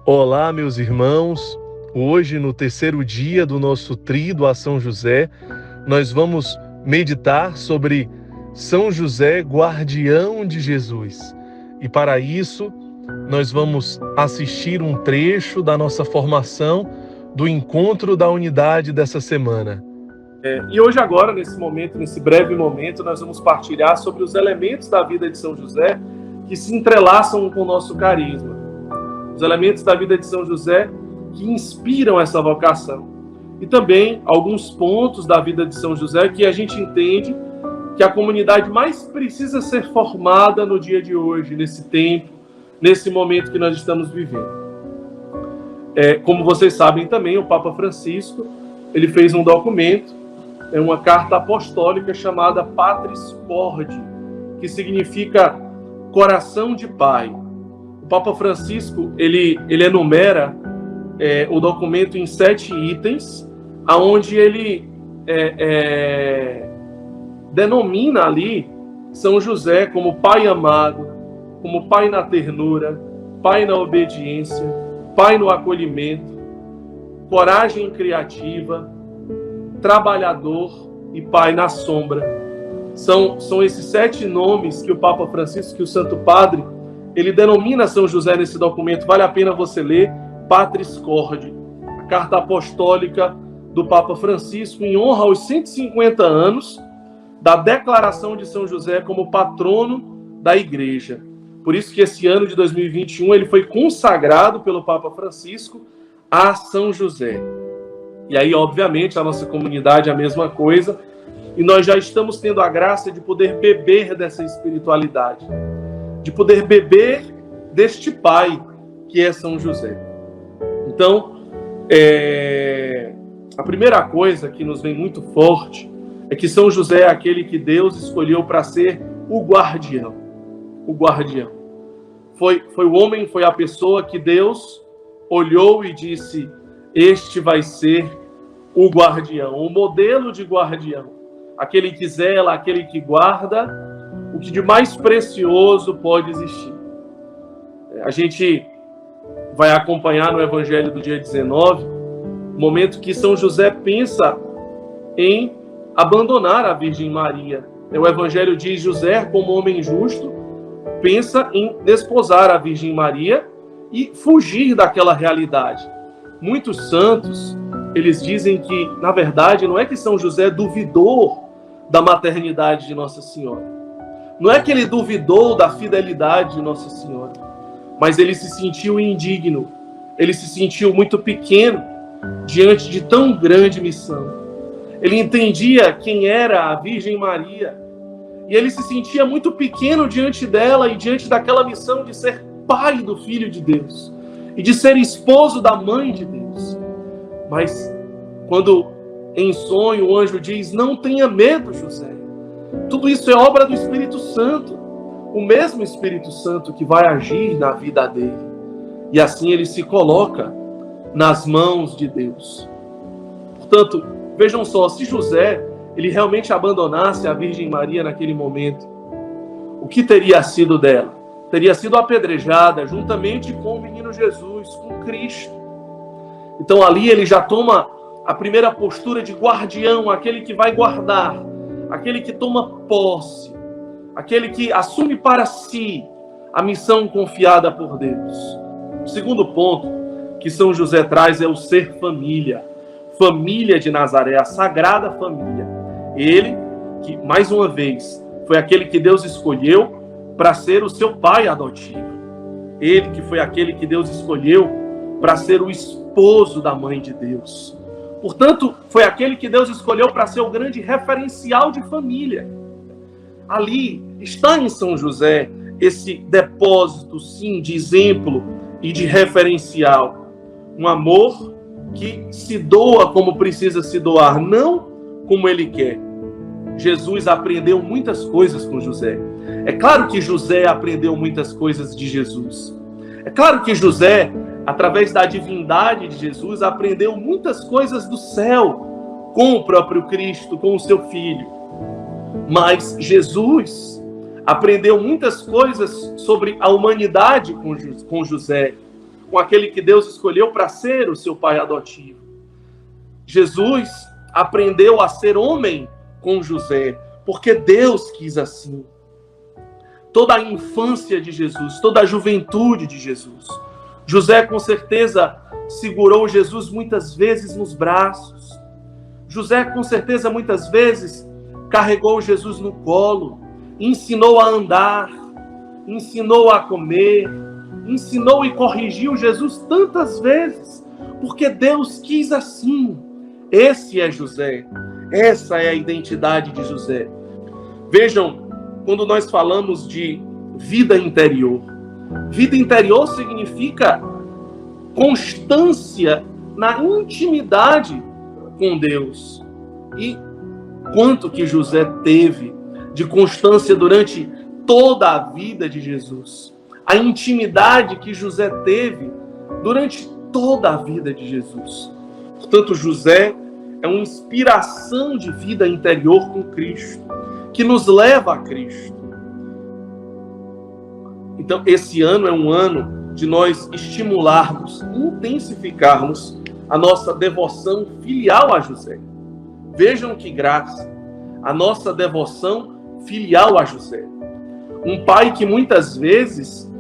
Olá, meus irmãos. Hoje, no terceiro dia do nosso Tríduo a São José, nós vamos meditar sobre São José, guardião de Jesus. E para isso, nós vamos assistir um trecho da nossa formação do Encontro da Unidade dessa semana. E hoje agora, nesse breve momento, nós vamos partilhar sobre os elementos da vida de São José que se entrelaçam com o nosso carisma. Os elementos da vida de São José que inspiram essa vocação. E também alguns pontos da vida de São José que a gente entende que a comunidade mais precisa ser formada no dia de hoje, nesse tempo, nesse momento que nós estamos vivendo. Como vocês sabem também, o Papa Francisco, ele fez um documento, uma carta apostólica chamada Patris Corde, que significa coração de pai. O Papa Francisco, ele enumera o documento em 7 itens, aonde ele denomina ali São José como pai amado, como pai na ternura, pai na obediência, pai no acolhimento, coragem criativa, trabalhador e pai na sombra. São esses 7 nomes que o Papa Francisco, que o Santo Padre, ele denomina São José nesse documento. Vale a pena você ler Patris Corde, a carta apostólica do Papa Francisco em honra aos 150 anos da declaração de São José como patrono da Igreja. Por isso que esse ano de 2021 ele foi consagrado pelo Papa Francisco a São José. E aí, obviamente, a nossa comunidade é a mesma coisa, e nós já estamos tendo a graça de poder beber dessa espiritualidade, de poder beber deste Pai que é São José. Então, a primeira coisa que nos vem muito forte é que São José é aquele que Deus escolheu para ser o guardião. O guardião. Foi o homem, foi a pessoa que Deus olhou e disse: este vai ser o guardião, o modelo de guardião. Aquele que zela, aquele que guarda o que de mais precioso pode existir. A gente vai acompanhar no Evangelho do dia 19, o momento que São José pensa em abandonar a Virgem Maria. O Evangelho diz: José, como homem justo, pensa em desposar a Virgem Maria e fugir daquela realidade. Muitos santos, eles dizem que, na verdade, não é que São José duvidou da maternidade de Nossa Senhora. Não é que ele duvidou da fidelidade de Nossa Senhora, mas ele se sentiu indigno, ele se sentiu muito pequeno diante de tão grande missão. Ele entendia quem era a Virgem Maria e ele se sentia muito pequeno diante dela e diante daquela missão de ser pai do Filho de Deus e de ser esposo da Mãe de Deus. Mas quando em sonho o anjo diz: não tenha medo, José, tudo isso é obra do Espírito Santo, o mesmo Espírito Santo que vai agir na vida dele. E assim ele se coloca nas mãos de Deus. Portanto, vejam só, se José ele realmente abandonasse a Virgem Maria naquele momento, o que teria sido dela? Teria sido apedrejada juntamente com o menino Jesus, com Cristo. Então ali ele já toma a primeira postura de guardião, aquele que vai guardar, aquele que toma posse, aquele que assume para si a missão confiada por Deus. O segundo ponto que São José traz é o ser família. Família de Nazaré, a Sagrada Família. Ele, que mais uma vez, foi aquele que Deus escolheu para ser o seu pai adotivo. Ele que foi aquele que Deus escolheu para ser o esposo da Mãe de Deus. Portanto, foi aquele que Deus escolheu para ser o grande referencial de família. Ali está em São José esse depósito, sim, de exemplo e de referencial. Um amor que se doa como precisa se doar, não como ele quer. Jesus aprendeu muitas coisas com José. É claro que José aprendeu muitas coisas de Jesus. É claro que José, através da divindade de Jesus, aprendeu muitas coisas do céu com o próprio Cristo, com o seu Filho. Mas Jesus aprendeu muitas coisas sobre a humanidade com José, com aquele que Deus escolheu para ser o seu pai adotivo. Jesus aprendeu a ser homem com José, porque Deus quis assim. Toda a infância de Jesus, toda a juventude de Jesus, José com certeza segurou Jesus muitas vezes nos braços. José com certeza muitas vezes carregou Jesus no colo, ensinou a andar, ensinou a comer, ensinou e corrigiu Jesus tantas vezes, porque Deus quis assim. Esse é José, essa é a identidade de José. Vejam, quando nós falamos de vida interior significa constância na intimidade com Deus. E quanto que José teve de constância durante toda a vida de Jesus. A intimidade que José teve durante toda a vida de Jesus. Portanto, José é uma inspiração de vida interior com Cristo, que nos leva a Cristo. Então, esse ano é um ano de nós estimularmos, intensificarmos a nossa devoção filial a José. Vejam que graça, a nossa devoção filial a José. Um pai que muitas vezes,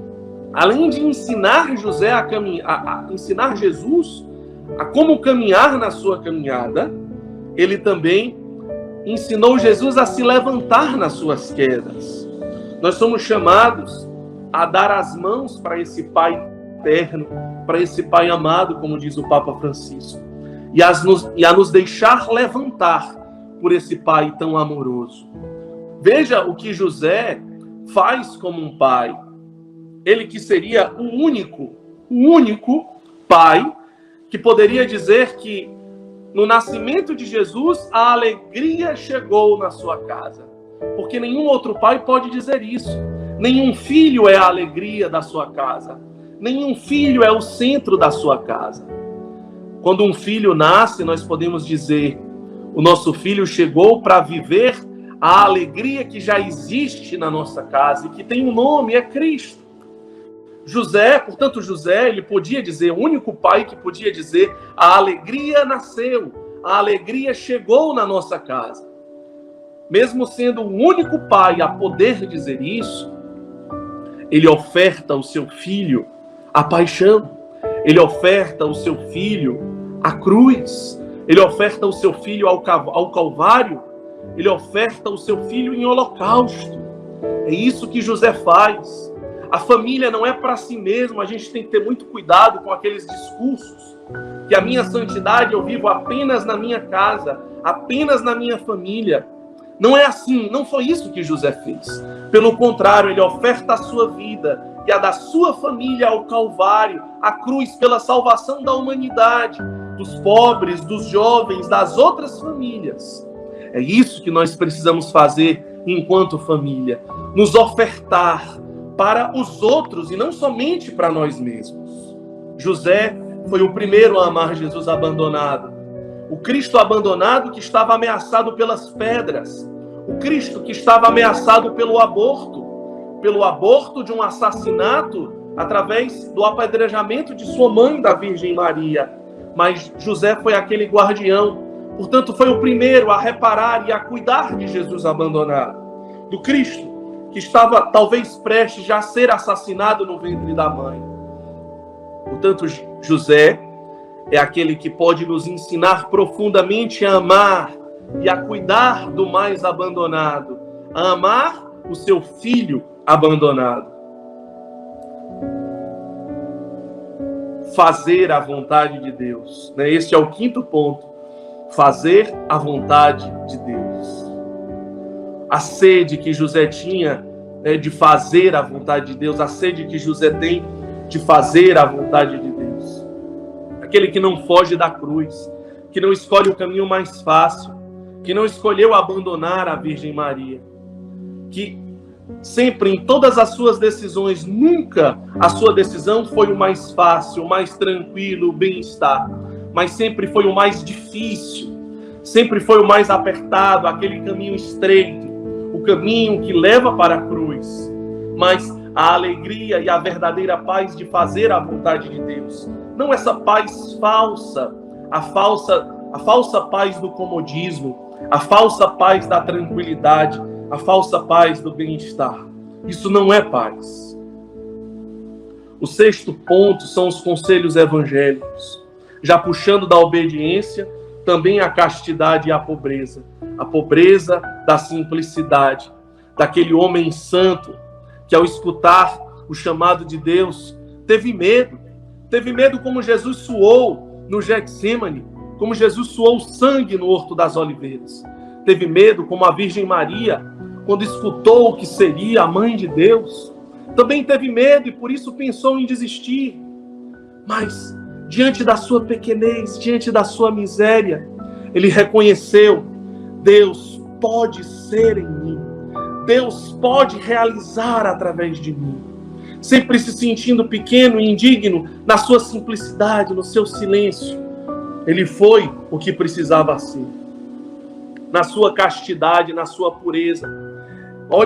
além de ensinar José a ensinar Jesus a como caminhar na sua caminhada, ele também ensinou Jesus a se levantar nas suas quedas. Nós somos chamados a dar as mãos para esse Pai eterno, para esse Pai amado, como diz o Papa Francisco, e a nos deixar levantar por esse Pai tão amoroso. Veja o que José faz como um pai. Ele que seria o único pai que poderia dizer que no nascimento de Jesus a alegria chegou na sua casa. Porque nenhum outro pai pode dizer isso. Nenhum filho é a alegria da sua casa. Nenhum filho é o centro da sua casa. Quando um filho nasce, nós podemos dizer: o nosso filho chegou para viver a alegria que já existe na nossa casa e que tem um nome, é Cristo. Portanto, José, ele podia dizer, o único pai que podia dizer: a alegria nasceu, a alegria chegou na nossa casa. Mesmo sendo o único pai a poder dizer isso, ele oferta ao seu filho a paixão, ele oferta ao seu filho a cruz, ele oferta o seu filho ao Calvário, ele oferta o seu filho em holocausto. É isso que José faz. A família não é para si mesmo. A gente tem que ter muito cuidado com aqueles discursos que a minha santidade eu vivo apenas na minha casa, apenas na minha família. Não é assim, não foi isso que José fez. Pelo contrário, ele oferta a sua vida e a da sua família ao Calvário, à cruz, pela salvação da humanidade, dos pobres, dos jovens, das outras famílias. É isso que nós precisamos fazer enquanto família. Nos ofertar para os outros e não somente para nós mesmos. José foi o primeiro a amar Jesus abandonado. O Cristo abandonado que estava ameaçado pelas pedras. O Cristo que estava ameaçado pelo aborto de um assassinato através do apedrejamento de sua mãe, da Virgem Maria. Mas José foi aquele guardião. Portanto, foi o primeiro a reparar e a cuidar de Jesus abandonado. Do Cristo, que estava talvez prestes já a ser assassinado no ventre da mãe. Portanto, José é aquele que pode nos ensinar profundamente a amar e a cuidar do mais abandonado, a amar o seu filho abandonado. Fazer a vontade de Deus. Este é o quinto ponto. Fazer a vontade de Deus. A sede que José tinha de fazer a vontade de Deus, a sede que José tem de fazer a vontade de Deus. Aquele que não foge da cruz, que não escolhe o caminho mais fácil, que não escolheu abandonar a Virgem Maria, que sempre, em todas as suas decisões, nunca a sua decisão foi o mais fácil, o mais tranquilo, o bem-estar, mas sempre foi o mais difícil, sempre foi o mais apertado, aquele caminho estreito, o caminho que leva para a cruz. Mas a alegria e a verdadeira paz de fazer a vontade de Deus. Não essa paz falsa, a falsa paz do comodismo, a falsa paz da tranquilidade, a falsa paz do bem-estar. Isso não é paz. O sexto ponto são os conselhos evangélicos, já puxando da obediência, também a castidade e a pobreza da simplicidade, daquele homem santo que ao escutar o chamado de Deus, teve medo como Jesus suou no Getsêmani, como Jesus suou sangue no Horto das Oliveiras, teve medo como a Virgem Maria, quando escutou que seria a mãe de Deus, também teve medo e por isso pensou em desistir, mas diante da sua pequenez, diante da sua miséria, ele reconheceu: Deus pode ser em mim, Deus pode realizar através de mim. Sempre se sentindo pequeno e indigno, na sua simplicidade, no seu silêncio, ele foi o que precisava ser. Na sua castidade, na sua pureza.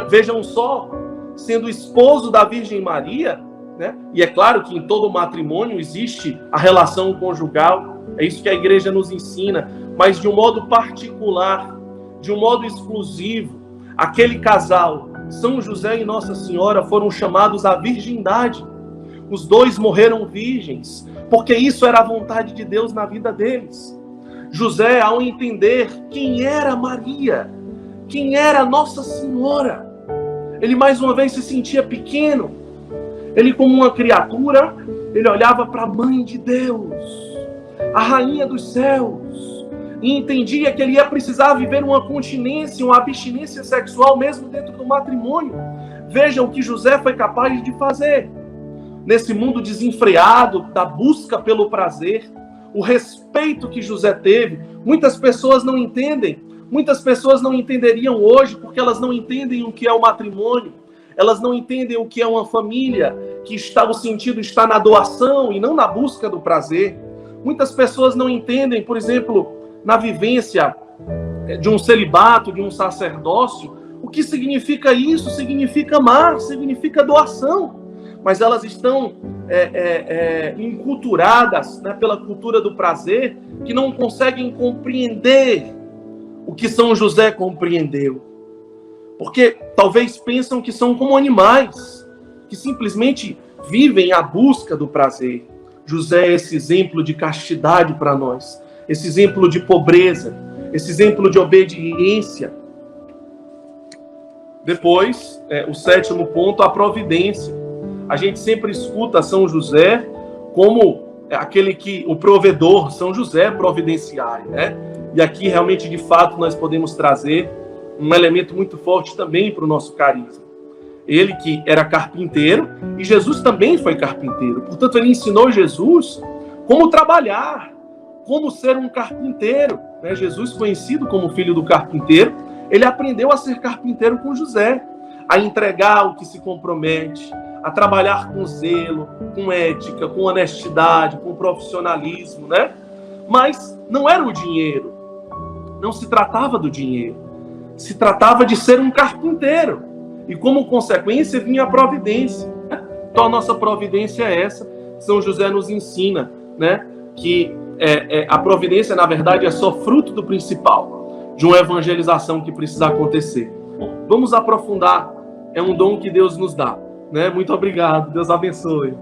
Vejam só, sendo esposo da Virgem Maria, né? E é claro que em todo matrimônio existe a relação conjugal, é isso que a igreja nos ensina, mas de um modo particular, de um modo exclusivo, aquele casal, São José e Nossa Senhora, foram chamados à virgindade. Os dois morreram virgens, porque isso era a vontade de Deus na vida deles. José, ao entender quem era Maria, quem era Nossa Senhora, ele mais uma vez se sentia pequeno. Ele, como uma criatura, ele olhava para a mãe de Deus, a rainha dos céus, e entendia que ele ia precisar viver uma continência, uma abstinência sexual mesmo dentro do matrimônio. Vejam o que José foi capaz de fazer. Nesse mundo desenfreado da busca pelo prazer, o respeito que José teve, muitas pessoas não entendem, muitas pessoas não entenderiam hoje, porque elas não entendem o que é o matrimônio, elas não entendem o que é uma família, que o sentido está na doação e não na busca do prazer. Muitas pessoas não entendem, por exemplo, na vivência de um celibato, de um sacerdócio, o que significa isso? Significa amar, significa doação. Mas elas estão enculturadas, né, pela cultura do prazer, que não conseguem compreender o que São José compreendeu. Porque talvez pensam que são como animais, que simplesmente vivem à busca do prazer. José é esse exemplo de castidade para nós, esse exemplo de pobreza, esse exemplo de obediência. Depois, o sétimo ponto, a providência. A gente sempre escuta São José como o provedor, São José providenciário, né? E aqui realmente, de fato, nós podemos trazer um elemento muito forte também para o nosso carisma. Ele que era carpinteiro, e Jesus também foi carpinteiro. Portanto, ele ensinou Jesus como trabalhar, como ser um carpinteiro, né? Jesus, conhecido como filho do carpinteiro, ele aprendeu a ser carpinteiro com José, a entregar o que se compromete, a trabalhar com zelo, com ética, com honestidade, com profissionalismo, né? Mas não era o dinheiro, não se tratava do dinheiro, se tratava de ser um carpinteiro, e como consequência vinha a providência. Então a nossa providência é essa. São José nos ensina, né, que a providência, na verdade, é só fruto do principal, de uma evangelização que precisa acontecer. Vamos aprofundar, é um dom que Deus nos dá. Muito obrigado, Deus abençoe.